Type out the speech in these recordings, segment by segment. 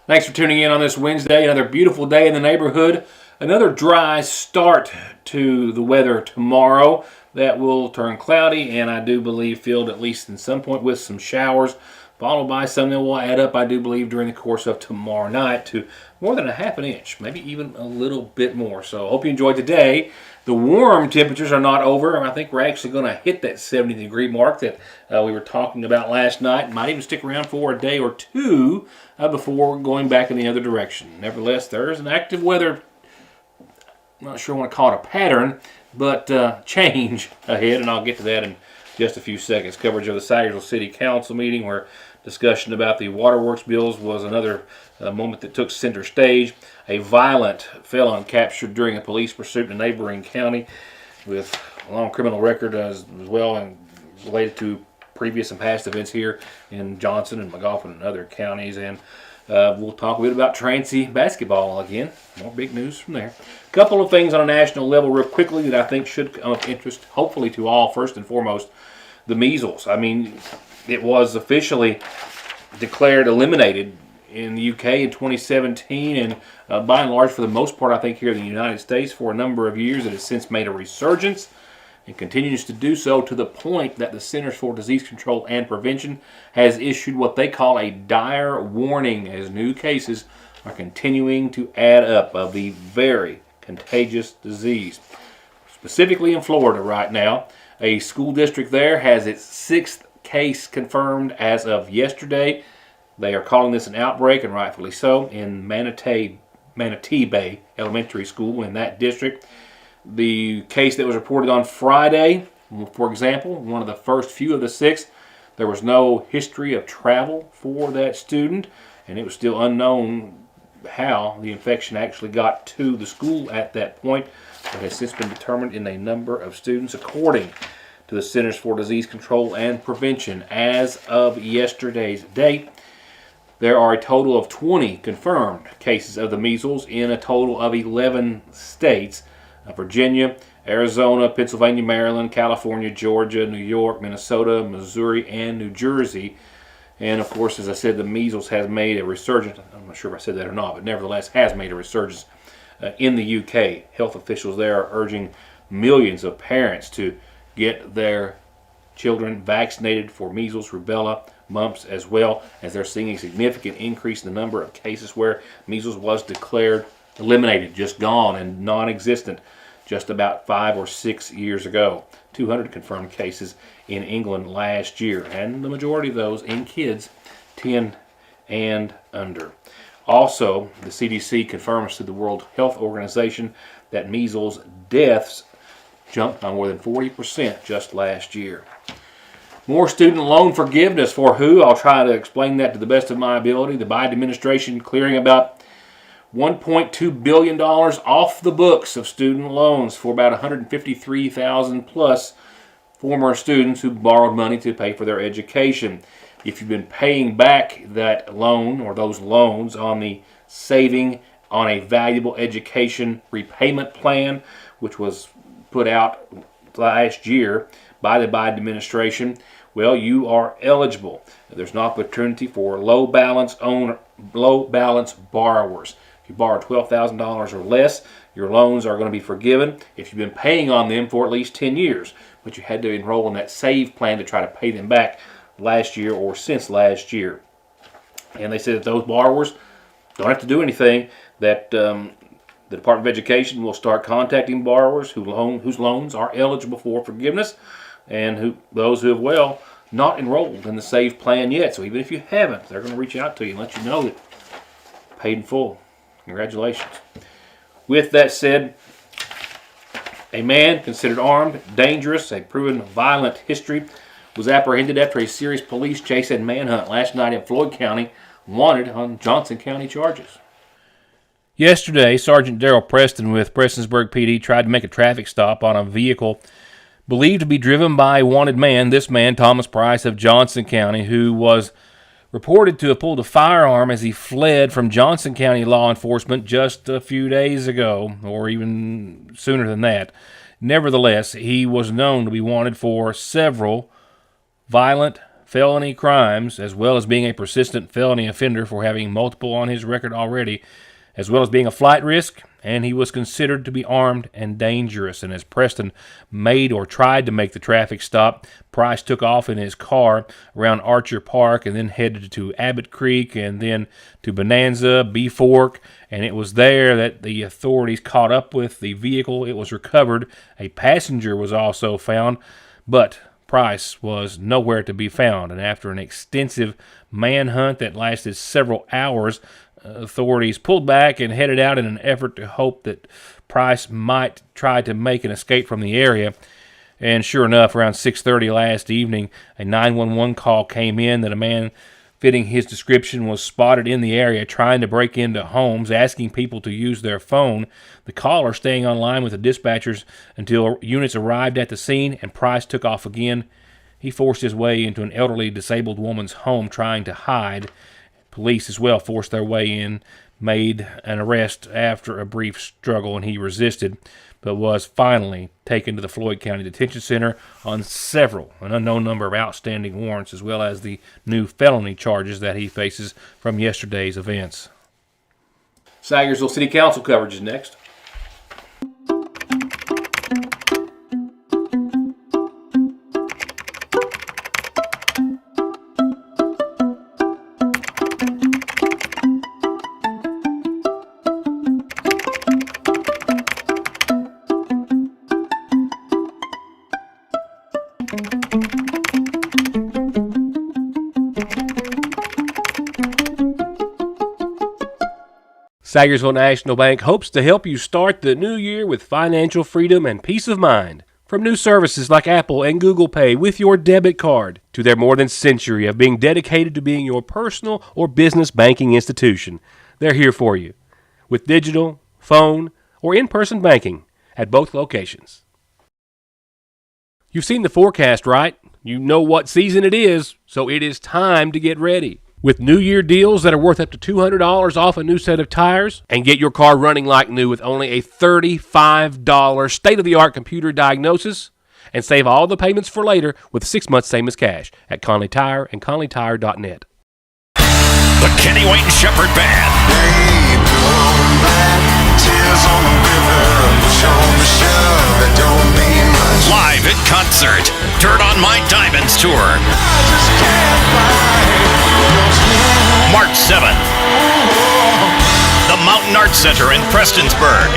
Thanks for tuning in on this Wednesday. Another beautiful day in the neighborhood. Another dry start to the weather tomorrow. That will turn cloudy and I do believe filled at least in some point with some showers, followed by some that will add up, I do believe, during the course of tomorrow night to more than a half an inch, maybe even a little bit more. So I hope you enjoyed today. The warm temperatures are not over, and I think we're actually going to hit that 70-degree mark that we were talking about last night. Might even stick around for a day or two before going back in the other direction. Nevertheless, there is an active weather, I'm not sure I want to call it a pattern, but change ahead, and I'll get to that in just a few seconds. Coverage of the Sayersville City Council meeting where discussion about the waterworks bills was another moment that took center stage. A violent felon captured during a police pursuit in a neighboring county with a long criminal record as well and related to previous and past events here in Johnson and McGoffin and other counties. And we'll talk a bit about Transy basketball again. More big news from there. A couple of things on a national level real quickly that I think should come of interest, hopefully to all. First and foremost, the measles. I mean, it was officially declared eliminated in the UK in 2017, and by and large, for the most part, I think here in the United States for a number of years, it has since made a resurgence and continues to do so to the point that the Centers for Disease Control and Prevention has issued what they call a dire warning as new cases are continuing to add up of the very contagious disease. Specifically in Florida right now, a school district there has its sixth case confirmed as of yesterday. They are calling this an outbreak, and rightfully so, in Manatee Bay Elementary School in that district. The case that was reported on Friday, for example, one of the first few of the six, there was no history of travel for that student, and it was still unknown how the infection actually got to the school at that point. It has since been determined in a number of students, according to the Centers for Disease Control and Prevention. As of yesterday's date, there are a total of 20 confirmed cases of the measles in a total of 11 states. Virginia, Arizona, Pennsylvania, Maryland, California, Georgia, New York, Minnesota, Missouri, and New Jersey. And of course, as I said, the measles has made a resurgence. I'm not sure if I said that or not, but nevertheless has made a resurgence in the UK. Health officials there are urging millions of parents to get their children vaccinated for measles, rubella, mumps, as well as they're seeing a significant increase in the number of cases where measles was declared eliminated, just gone and non-existent just about 5 or 6 years ago. 200 confirmed cases in England last year, and the majority of those in kids 10 and under. Also, the CDC confirms to the World Health Organization that measles deaths jumped by more than 40% just last year. More student loan forgiveness for who? I'll try to explain that to the best of my ability. The Biden administration clearing about $1.2 billion off the books of student loans for about 153,000 plus former students who borrowed money to pay for their education. If you've been paying back that loan or those loans on the Saving on a Valuable Education Repayment Plan, which was put out last year by the Biden administration, well, you are eligible. There's an opportunity for low balance borrowers. If you borrow $12,000 or less, your loans are going to be forgiven if you've been paying on them for at least 10 years. But you had to enroll in that SAVE plan to try to pay them back last year or since last year. And they said that those borrowers don't have to do anything, that the Department of Education will start contacting borrowers whose loans are eligible for forgiveness, and those who have, not enrolled in the SAVE plan yet. So even if you haven't, they're going to reach out to you and let you know that paid in full. Congratulations. With that said, a man considered armed, dangerous, a proven violent history, was apprehended after a serious police chase and manhunt last night in Floyd County, wanted on Johnson County charges. Yesterday, Sergeant Darrell Preston with Prestonsburg PD tried to make a traffic stop on a vehicle believed to be driven by a wanted man, this man, Thomas Price of Johnson County, who was reported to have pulled a firearm as he fled from Johnson County law enforcement just a few days ago, or even sooner than that. Nevertheless, he was known to be wanted for several violent felony crimes, as well as being a persistent felony offender for having multiple on his record already, as well as being a flight risk, and he was considered to be armed and dangerous. And as Preston made or tried to make the traffic stop, Price took off in his car around Archer Park and then headed to Abbott Creek and then to Bonanza, B Fork, and it was there that the authorities caught up with the vehicle. It was recovered. A passenger was also found, but Price was nowhere to be found. And after an extensive manhunt that lasted several hours, authorities pulled back and headed out in an effort to hope that Price might try to make an escape from the area. And sure enough, around 6:30 last evening, a 911 call came in that a man fitting his description was spotted in the area trying to break into homes, asking people to use their phone. The caller staying online with the dispatchers until units arrived at the scene, and Price took off again. He forced his way into an elderly disabled woman's home trying to hide. Police as well forced their way in, made an arrest after a brief struggle, and he resisted, but was finally taken to the Floyd County Detention Center on an unknown number of outstanding warrants, as well as the new felony charges that he faces from yesterday's events. Sagersville City Council coverage is next. Sagersville National Bank hopes to help you start the new year with financial freedom and peace of mind. From new services like Apple and Google Pay with your debit card to their more than century of being dedicated to being your personal or business banking institution, they're here for you with digital, phone, or in-person banking at both locations. You've seen the forecast, right? You know what season it is, so it is time to get ready. With New Year deals that are worth up to $200 off a new set of tires, and get your car running like new with only a $35 state-of-the-art computer diagnosis, and save all the payments for later with 6 months same as cash at Conley Tire and ConleyTire.net. The Kenny Wayne Shepherd Band. Live in concert. Turn on My Diamonds Tour. March 7th. The Mountain Arts Center in Prestonsburg.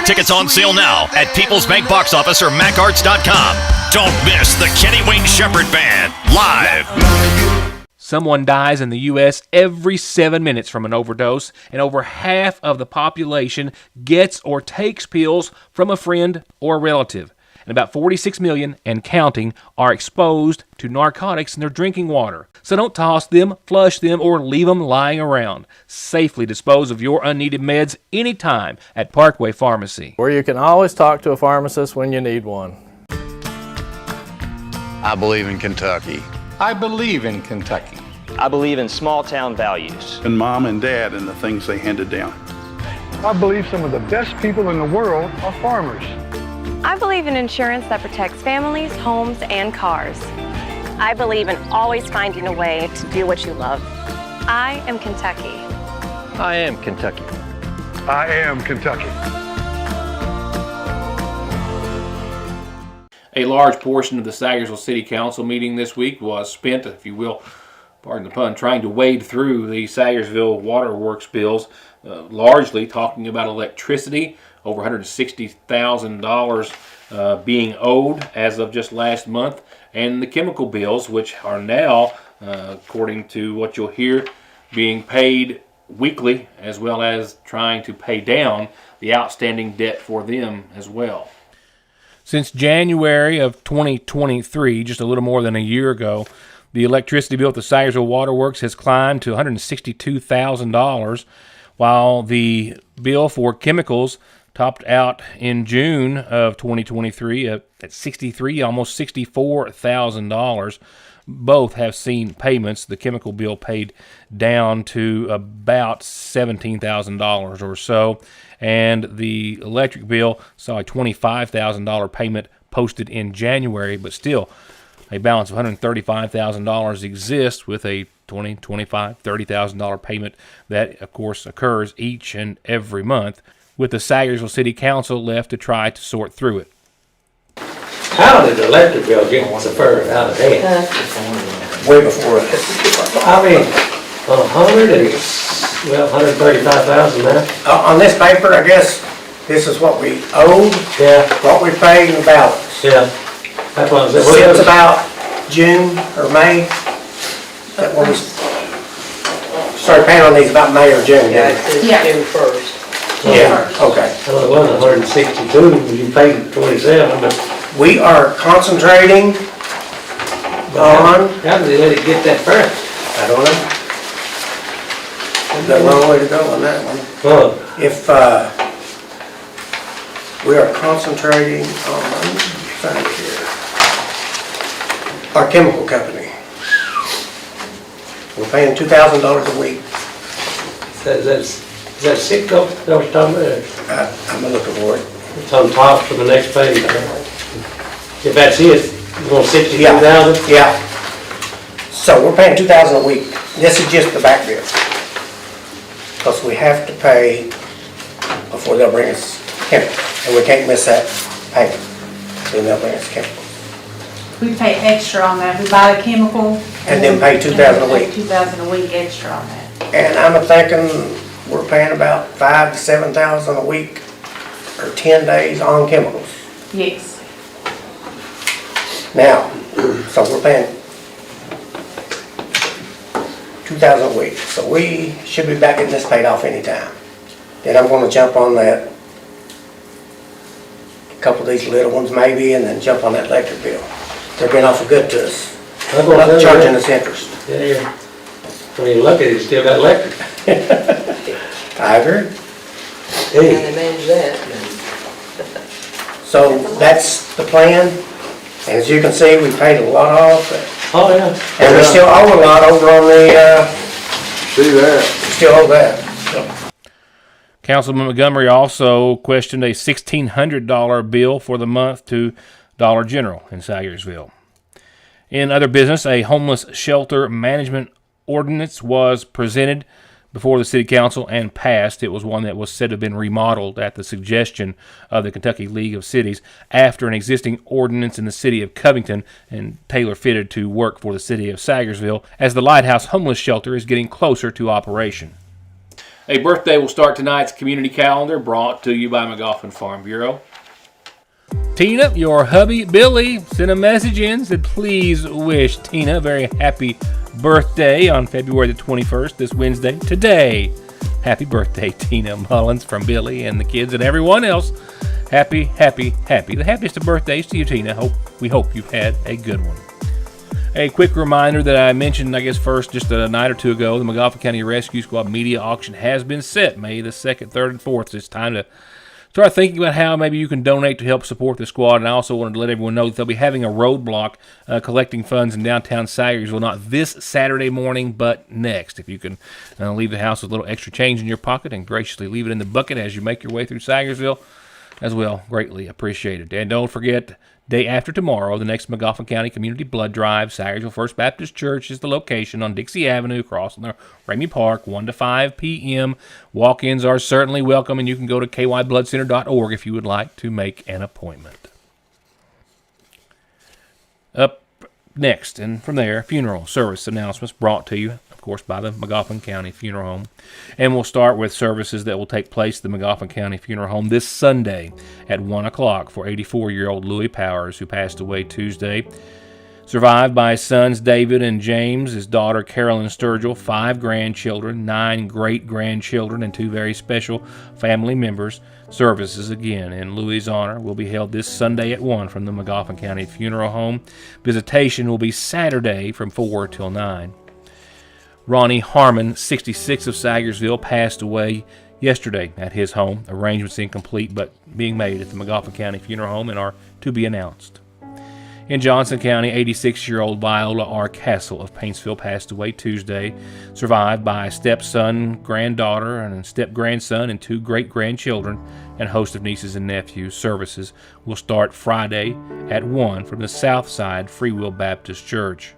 Tickets on sale now at People's Bank Box Office or MacArts.com. Don't miss the Kenny Wayne Shepherd Band live. Someone dies in the U.S. every 7 minutes from an overdose, and over half of the population gets or takes pills from a friend or a relative. And about 46 million and counting are exposed to narcotics in their drinking water. So don't toss them, flush them, or leave them lying around. Safely dispose of your unneeded meds anytime at Parkway Pharmacy, where you can always talk to a pharmacist when you need one. I believe in Kentucky. I believe in Kentucky. I believe in small town values. And mom and dad and the things they handed down. I believe some of the best people in the world are farmers. I believe in insurance that protects families, homes, and cars. I believe in always finding a way to do what you love. I am Kentucky. I am Kentucky. I am Kentucky. A large portion of the Sagersville City Council meeting this week was spent, if you will, pardon the pun, trying to wade through the Sagersville Waterworks bills, largely talking about electricity, over $160,000 being owed as of just last month, and the chemical bills, which are now, according to what you'll hear, being paid weekly, as well as trying to pay down the outstanding debt for them as well. Since January of 2023, just a little more than a year ago, the electricity bill at the Sagersville Waterworks has climbed to $162,000, while the bill for chemicals topped out in June of 2023 at almost $64,000. Both have seen payments. The chemical bill paid down to about $17,000 or so, and the electric bill saw a $25,000 payment posted in January, but still A balance of $135,000 exists with a $20,000, $25,000, $30,000 payment that, of course, occurs each and every month, with the Sayersville City Council left to try to sort through it. How did the electric bill get so far out of hand? Way before us. I mean, 135,000 now? On this paper, I guess, this is what we owed, Yeah, what we paid in the balance. yeah. That's what I said. Since about June or May, that when we started paying on these about May or June. didn't we? June 1st. Yeah, okay. Well, it wasn't 162, you paid 27, but We are concentrating on, how did they let it get that fast? I don't know. Got a long way to go on that one. Oh, If, we are concentrating on, find it here, our chemical company. We're paying $2,000 a week. is that Sitco that was talking about? I'm looking for it. It's on top for the next page. If that's it, you want 62,000? Yeah. So we're paying $2,000 a week. This is just the back bill. Because we have to pay before they'll bring us chemicals. And we can't miss that payment. Then they'll bring us chemicals. We pay extra on that. We buy the chemical. And then pay $2,000 a week. $2,000 a week extra on that. And I'm thinking we're paying about $5,000 to $7,000 a week or 10 days on chemicals. Yes. Now, so we're paying $2,000 a week. So we should be back getting this paid off anytime. Then I'm gonna jump on that, couple of these little ones maybe, and then jump on that electric bill. They're being awful good to us, I'm gonna not tell you charging that. us interest. Yeah. When you look at it, you still got electric. I agree. Hey, manage that. So that's the plan. And as you can see, we paid a lot off. oh yeah. And we still owe a lot over on the, See that? still owe that. Councilman Montgomery also questioned a $1,600 bill for the month to Dollar General in Sayersville. In other business, a homeless shelter management ordinance was presented before the City Council and passed. It was one that was said to have been remodeled at the suggestion of the Kentucky League of Cities after an existing ordinance in the city of Covington and tailor-fitted to work for the city of Sayersville as the Lighthouse Homeless Shelter is getting closer to operation. A birthday will start tonight's community calendar, brought to you by McGoffin Farm Bureau. Tina, your hubby Billy, sent a message in, said please wish Tina a very happy birthday on February the 21st, this Wednesday, today. Happy birthday, Tina Mullins, from Billy and the kids and everyone else. Happy, happy, happy. The happiest of birthdays to you, Tina. We hope you've had a good one. A quick reminder that I mentioned, first, just a night or two ago, the McGoffin County Rescue Squad media auction has been set, May the 2nd, 3rd, and 4th. It's time to start thinking about how maybe you can donate to help support the squad. And I also wanted to let everyone know that they'll be having a roadblock collecting funds in downtown Sayersville, not this Saturday morning, but next. If you can leave the house with a little extra change in your pocket and graciously leave it in the bucket as you make your way through Sayersville, as well, greatly appreciated. And don't forget, day after tomorrow, the next McGoffin County Community Blood Drive. Sayersville First Baptist Church is the location on Dixie Avenue, across from the Ramey Park, 1 to 5 p.m. Walk-ins are certainly welcome, and you can go to kybloodcenter.org if you would like to make an appointment. Up next, and from there, funeral service announcements brought to you, of course, by the McGoffin County Funeral Home. And we'll start with services that will take place at the McGoffin County Funeral Home this Sunday at 1 o'clock for 84-year-old Louis Powers, who passed away Tuesday. Survived by his sons David and James, his daughter Carolyn Sturgill, 5 grandchildren, 9 great-grandchildren, and 2 very special family members. Services, again, in Louis' honor, will be held this Sunday at 1 from the McGoffin County Funeral Home. Visitation will be Saturday from 4 till 9. Ronnie Harmon, 66, of Sayersville, passed away yesterday at his home. Arrangements incomplete, but being made at the McGoffin County Funeral Home and are to be announced. In Johnson County, 86-year-old Viola R. Castle of Paintsville passed away Tuesday, survived by a stepson, granddaughter, and step-grandson and 2 great-grandchildren, and a host of nieces and nephews. Services will start Friday at 1 from the Southside Free Will Baptist Church.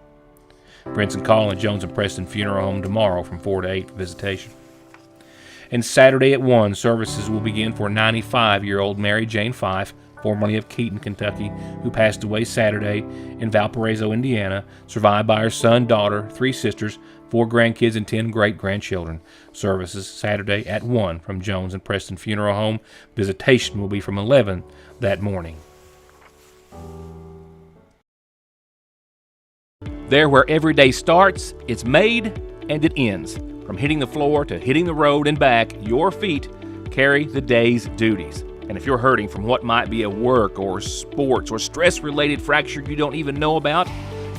Brinson Call at Jones and Preston Funeral Home tomorrow from 4 to 8 for visitation. And Saturday at 1, services will begin for 95-year-old Mary Jane Fife, formerly of Keaton, Kentucky, who passed away Saturday in Valparaiso, Indiana, survived by her son, daughter, 3 sisters, 4 grandkids, and 10 great-grandchildren. Services Saturday at 1 from Jones and Preston Funeral Home. Visitation will be from 11 that morning. There where every day starts, it's made and it ends. From hitting the floor to hitting the road and back, your feet carry the day's duties. And if you're hurting from what might be a work or sports or stress-related fracture you don't even know about,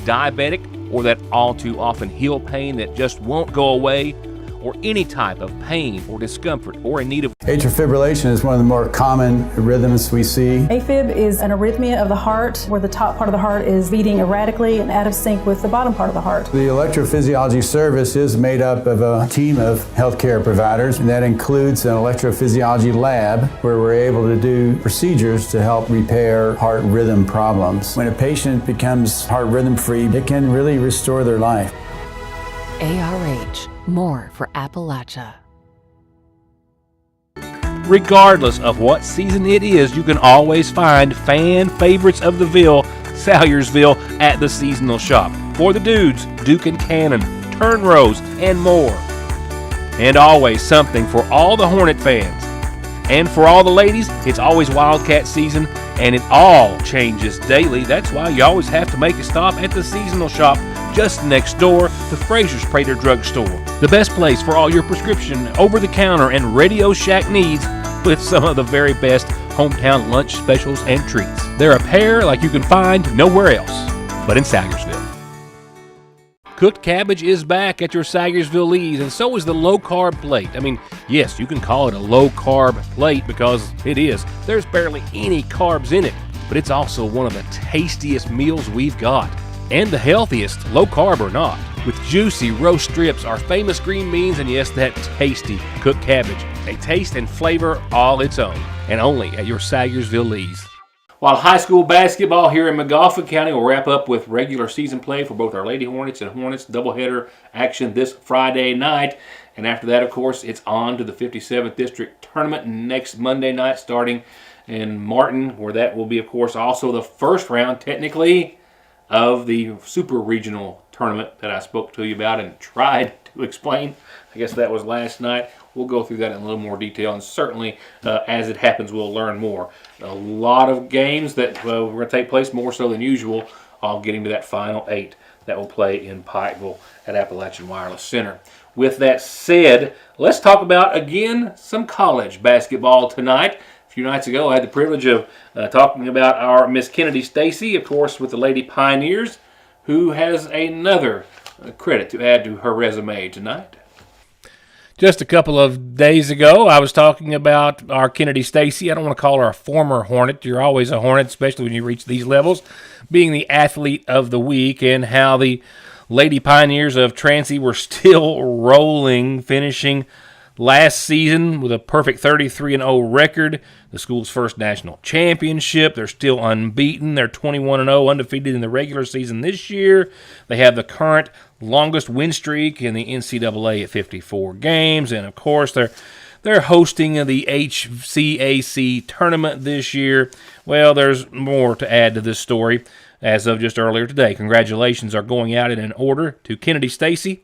diabetic, or that all too often heel pain that just won't go away, or any type of pain or discomfort or in need of atrial fibrillation is one of the more common rhythms we see. AFib is an arrhythmia of the heart where the top part of the heart is beating erratically and out of sync with the bottom part of the heart. The electrophysiology service is made up of a team of healthcare providers, and that includes an electrophysiology lab where we're able to do procedures to help repair heart rhythm problems. When a patient becomes heart rhythm free, it can really restore their life. ARH, more for Appalachia. Regardless of what season it is, you can always find fan favorites of the Ville, Salyersville, at the seasonal shop. For the dudes, Duke and Cannon, Turn Rose, and more. And always something for all the Hornet fans. And for all the ladies, it's always Wildcat season, and it all changes daily. That's why you always have to make a stop at the seasonal shop just next door to Fraser's Prater Drug Store. The best place for all your prescription, over-the-counter, and Radio Shack needs, with some of the very best hometown lunch specials and treats. They're a pair like you can find nowhere else but in Salyersville. Cooked cabbage is back at your Salyersville Lee's, and so is the low-carb plate. I mean, yes, you can call it a low-carb plate because it is. There's barely any carbs in it, but it's also one of the tastiest meals we've got. And the healthiest, low-carb or not. With juicy roast strips, our famous green beans, and yes, that tasty cooked cabbage. A taste and flavor all its own, and only at your Salyersville Lee's. While high school basketball here in McGoffin County will wrap up with regular season play for both our Lady Hornets and Hornets doubleheader action this Friday night. And after that, of course, it's on to the 57th District Tournament next Monday night starting in Martin, where that will be, of course, also the first round, technically, of the Super Regional Tournament that I spoke to you about and tried to explain. I guess that was last night. We'll go through that in a little more detail, and certainly as it happens, we'll learn more. A lot of games that were going to take place, more so than usual, all getting to that final 8 that will play in Pikeville at Appalachian Wireless Center. With that said, let's talk about, again, some college basketball tonight. A few nights ago, I had the privilege of talking about our Miss Kennedy Stacy, of course, with the Lady Pioneers, who has another credit to add to her resume tonight. Just a couple of days ago, I was talking about our Kennedy Stacy. I don't want to call her a former Hornet. You're always a Hornet, especially when you reach these levels, being the athlete of the week, and how the Lady Pioneers of Trancey were still rolling, finishing last season with a perfect 33-0 record, the school's first national championship. They're still unbeaten. They're 21-0, undefeated in the regular season this year. They have the current longest win streak in the NCAA at 54 games, and of course they're hosting the HCAC tournament this year. Well, there's more to add to this story as of just earlier today. Congratulations are going out in an order to Kennedy Stacy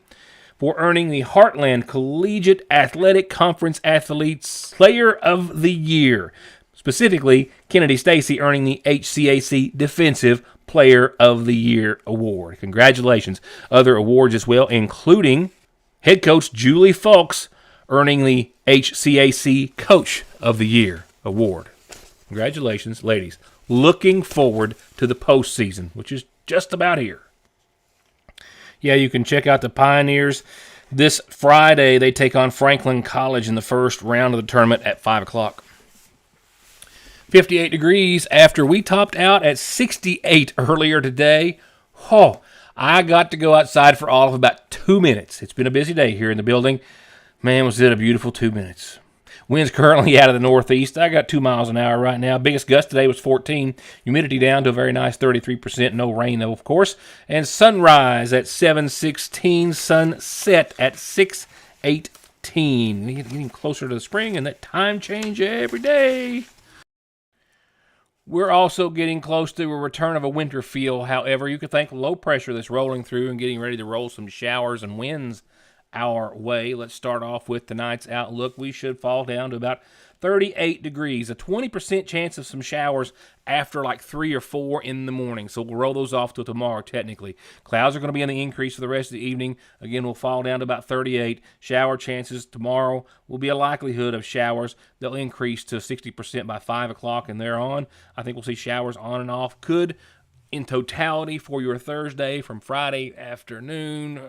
for earning the Heartland Collegiate Athletic Conference Athletes Player of the Year. Specifically, Kennedy Stacy earning the HCAC Defensive Player of the Year award. Congratulations. Other awards as well, including head coach Julie Fulks earning the HCAC Coach of the Year award. Congratulations, ladies. Looking forward to the postseason, which is just about here. Yeah, you can check out the Pioneers. This Friday, they take on Franklin College in the first round of the tournament at 5 o'clock. 58 degrees after we topped out at 68 earlier today. Oh, I got to go outside for all of about 2 minutes. It's been a busy day here in the building. Man, was it a beautiful 2 minutes. Wind's currently out of the northeast. I got 2 miles an hour right now. Biggest gust today was 14. Humidity down to a very nice 33%. No rain, though, of course. And sunrise at 7:16. Sunset at 6:18. Getting closer to the spring and that time change every day. We're also getting close to a return of a winter feel. However, you could thank low pressure that's rolling through and getting ready to roll some showers and winds our way. Let's start off with tonight's outlook. We should fall down to about 38 degrees, a 20% chance of some showers after like 3 or 4 in the morning. So we'll roll those off till tomorrow technically. Clouds are going to be on the increase for the rest of the evening. Again, we'll fall down to about 38. Shower chances tomorrow will be a likelihood of showers. They'll increase to 60% by 5 o'clock and thereon. I think we'll see showers on and off. Could in totality for your Thursday from Friday afternoon,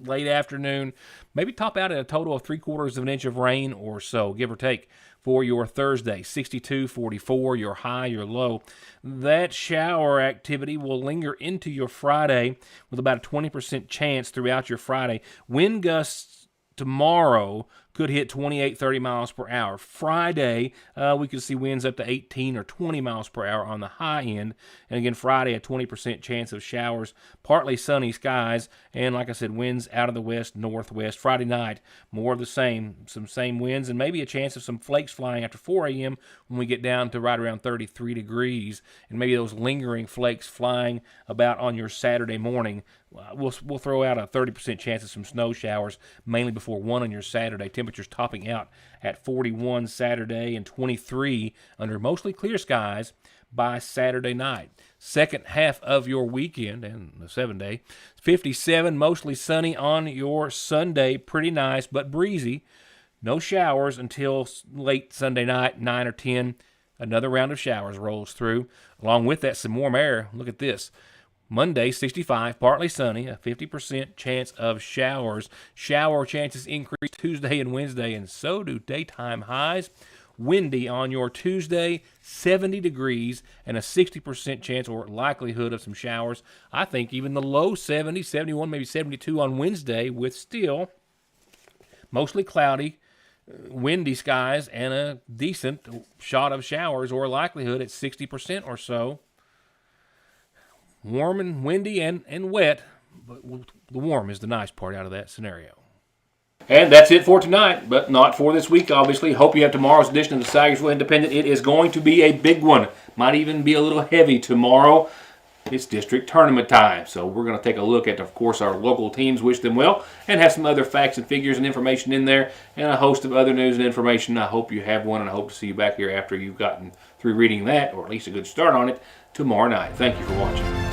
late afternoon, maybe top out at a total of 3/4 of an inch of rain or so, give or take, for your Thursday. 62, 44, your high, your low. That shower activity will linger into your Friday with about a 20% chance throughout your Friday. Wind gusts tomorrow could hit 28, 30 miles per hour. Friday, we could see winds up to 18 or 20 miles per hour on the high end. And again, Friday, a 20% chance of showers, partly sunny skies, and like I said, winds out of the west, northwest. Friday night, more of the same, some same winds, and maybe a chance of some flakes flying after 4 a.m. when we get down to right around 33 degrees, and maybe those lingering flakes flying about on your Saturday morning. We'll throw out a 30% chance of some snow showers, mainly before 1 on your Saturday. Temperatures topping out at 41 Saturday and 23 under mostly clear skies by Saturday night. Second half of your weekend, and the 7-day, 57, mostly sunny on your Sunday. Pretty nice, but breezy. No showers until late Sunday night, 9 or 10. Another round of showers rolls through. Along with that, some warm air. Look at this. Monday, 65, partly sunny, a 50% chance of showers. Shower chances increase Tuesday and Wednesday, and so do daytime highs. Windy on your Tuesday, 70 degrees, and a 60% chance or likelihood of some showers. I think even the low 70, 71, maybe 72 on Wednesday, with still mostly cloudy, windy skies, and a decent shot of showers or likelihood at 60% or so. Warm and windy and wet, but the warm is the nice part out of that scenario. And that's it for tonight, but not for this week, obviously. Hope you have tomorrow's edition of the Sagarsville Independent. It is going to be a big one. Might even be a little heavy tomorrow. It's district tournament time, so we're going to take a look at, of course, our local teams, wish them well, and have some other facts and figures and information in there, and a host of other news and information. I hope you have one, and I hope to see you back here after you've gotten through reading that, or at least a good start on it, tomorrow night. Thank you for watching.